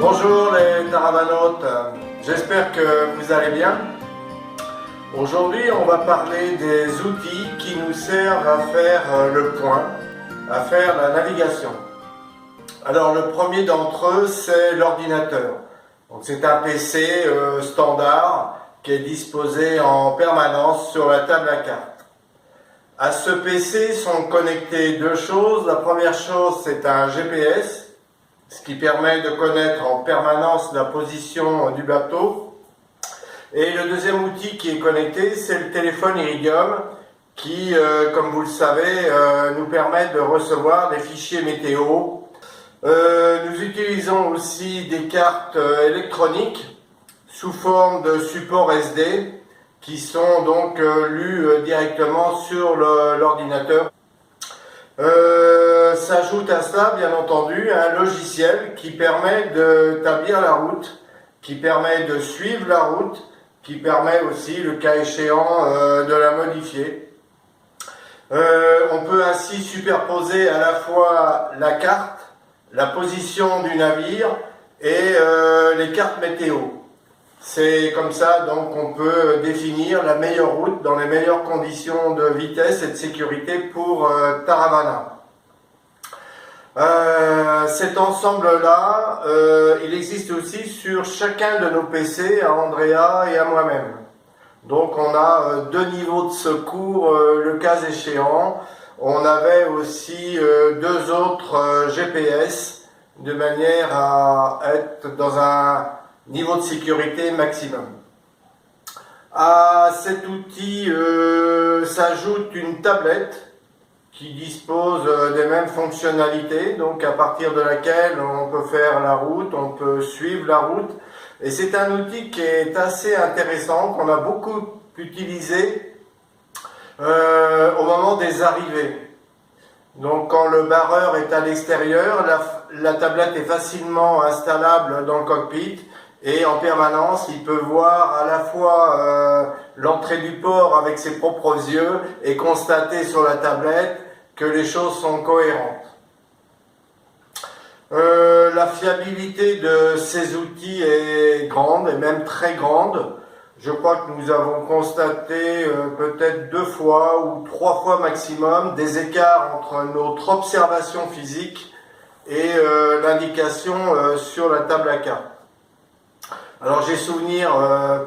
Bonjour les Taravanautes, j'espère que vous allez bien. Aujourd'hui on va parler des outils qui nous servent à faire le point, à faire la navigation. Alors le premier d'entre eux c'est l'ordinateur. C'est un PC standard qui est disposé en permanence sur la table à cartes. À ce PC sont connectées deux choses. La première chose c'est un GPS, ce qui permet de connaître en permanence la position du bateau. Et le deuxième outil qui est connecté, c'est le téléphone Iridium, qui, comme vous le savez, nous permet de recevoir des fichiers météo. Nous utilisons aussi des cartes électroniques sous forme de support SD, qui sont donc lues directement sur l'ordinateur. S'ajoute à cela, bien entendu, un logiciel qui permet d'établir la route, qui permet de suivre la route, qui permet aussi, le cas échéant, de la modifier. On peut ainsi superposer à la fois la carte, la position du navire et les cartes météo. C'est comme ça donc qu'on peut définir la meilleure route dans les meilleures conditions de vitesse et de sécurité pour Taravana. Cet ensemble-là, il existe aussi sur chacun de nos PC, à Andrea et à moi-même. Donc on a deux niveaux de secours le cas échéant. On avait aussi deux autres GPS de manière à être dans un niveau de sécurité maximum. À cet outil s'ajoute une tablette qui dispose des mêmes fonctionnalités, donc à partir de laquelle on peut faire la route, on peut suivre la route. Et c'est un outil qui est assez intéressant, qu'on a beaucoup utilisé au moment des arrivées. Donc quand le barreur est à l'extérieur, la tablette est facilement installable dans le cockpit. Et en permanence, il peut voir à la fois l'entrée du port avec ses propres yeux et constater sur la tablette que les choses sont cohérentes. La fiabilité de ces outils est grande et même très grande. Je crois que nous avons constaté peut-être 2 fois ou 3 fois maximum des écarts entre notre observation physique et l'indication sur la table à cartes. Alors j'ai souvenir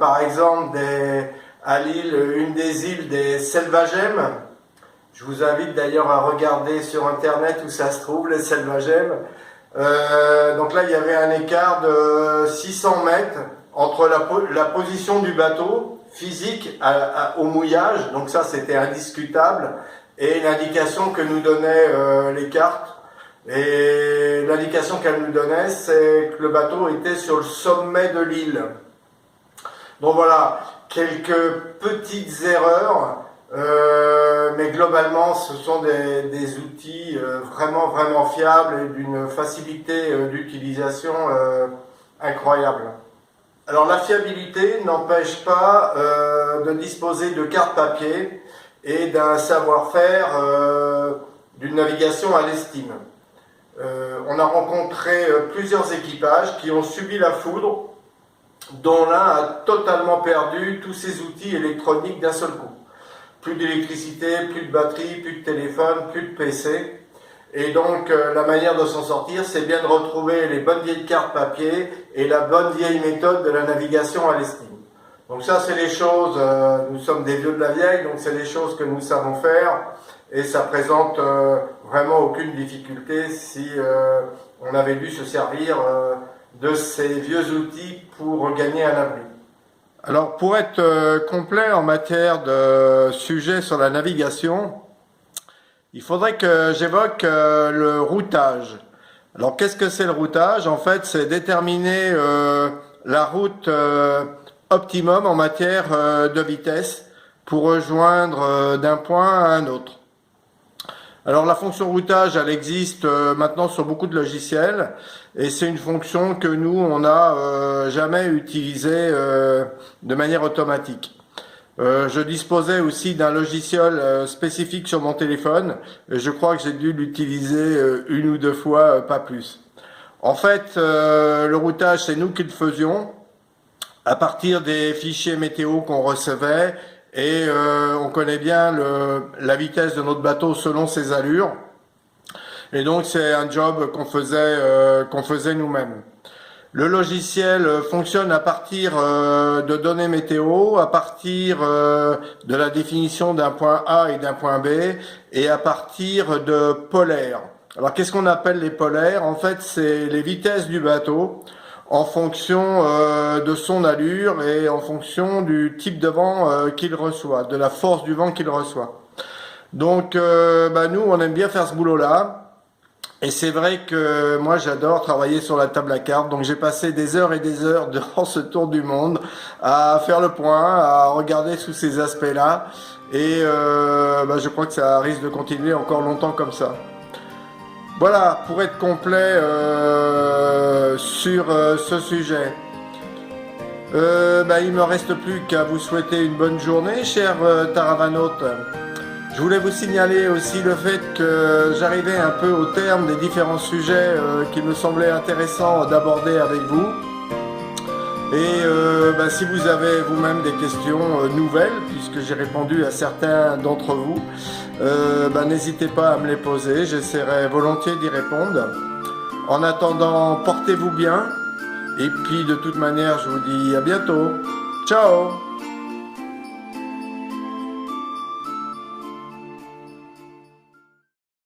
par exemple à l'île, une des îles des Selvagem. Je vous invite d'ailleurs à regarder sur internet où ça se trouve, les Selvagem. Donc là il y avait un écart de 600 mètres entre la position du bateau physique au mouillage, donc ça c'était indiscutable, et l'indication que nous donnaient les cartes. Et l'indication qu'elle nous donnait, c'est que le bateau était sur le sommet de l'île. Donc voilà, quelques petites erreurs, mais globalement ce sont des outils vraiment fiables et d'une facilité d'utilisation incroyable. Alors la fiabilité n'empêche pas de disposer de cartes papier et d'un savoir-faire d'une navigation à l'estime. On a rencontré plusieurs équipages qui ont subi la foudre, dont l'un a totalement perdu tous ses outils électroniques d'un seul coup. Plus d'électricité, plus de batterie, plus de téléphone, plus de PC. Et donc la manière de s'en sortir, c'est bien de retrouver les bonnes vieilles cartes papier et la bonne vieille méthode de la navigation à l'estime. Donc ça c'est les choses, nous sommes des vieux de la vieille, donc c'est les choses que nous savons faire. Et ça présente vraiment aucune difficulté si on avait dû se servir de ces vieux outils pour gagner un abri. Alors pour être complet en matière de sujets sur la navigation, il faudrait que j'évoque le routage. Alors qu'est-ce que c'est le routage? En fait c'est déterminer la route optimum en matière de vitesse pour rejoindre d'un point à un autre. Alors la fonction routage, elle existe maintenant sur beaucoup de logiciels et c'est une fonction que nous, on n'a jamais utilisée de manière automatique. Je disposais aussi d'un logiciel spécifique sur mon téléphone et je crois que j'ai dû l'utiliser une ou deux fois, pas plus. En fait, le routage, c'est nous qui le faisions à partir des fichiers météo qu'on recevait et on connaît bien la vitesse de notre bateau selon ses allures. Et donc, c'est un job qu'on faisait nous-mêmes. Le logiciel fonctionne à partir de données météo, à partir de la définition d'un point A et d'un point B, et à partir de polaires. Alors qu'est-ce qu'on appelle les polaires? En fait, c'est les vitesses du bateau en fonction de son allure et en fonction du type de vent qu'il reçoit, de la force du vent qu'il reçoit. Donc nous, on aime bien faire ce boulot-là. Et c'est vrai que moi j'adore travailler sur la table à cartes, donc j'ai passé des heures et des heures durant ce tour du monde à faire le point, à regarder sous ces aspects-là, et je crois que ça risque de continuer encore longtemps comme ça. Voilà, pour être complet sur ce sujet. Il me reste plus qu'à vous souhaiter une bonne journée, chers taravanautes. Je voulais vous signaler aussi le fait que j'arrivais un peu au terme des différents sujets qui me semblaient intéressants d'aborder avec vous. Et si vous avez vous-même des questions nouvelles, puisque j'ai répondu à certains d'entre vous, n'hésitez pas à me les poser, j'essaierai volontiers d'y répondre. En attendant, portez-vous bien, et puis de toute manière, je vous dis à bientôt. Ciao!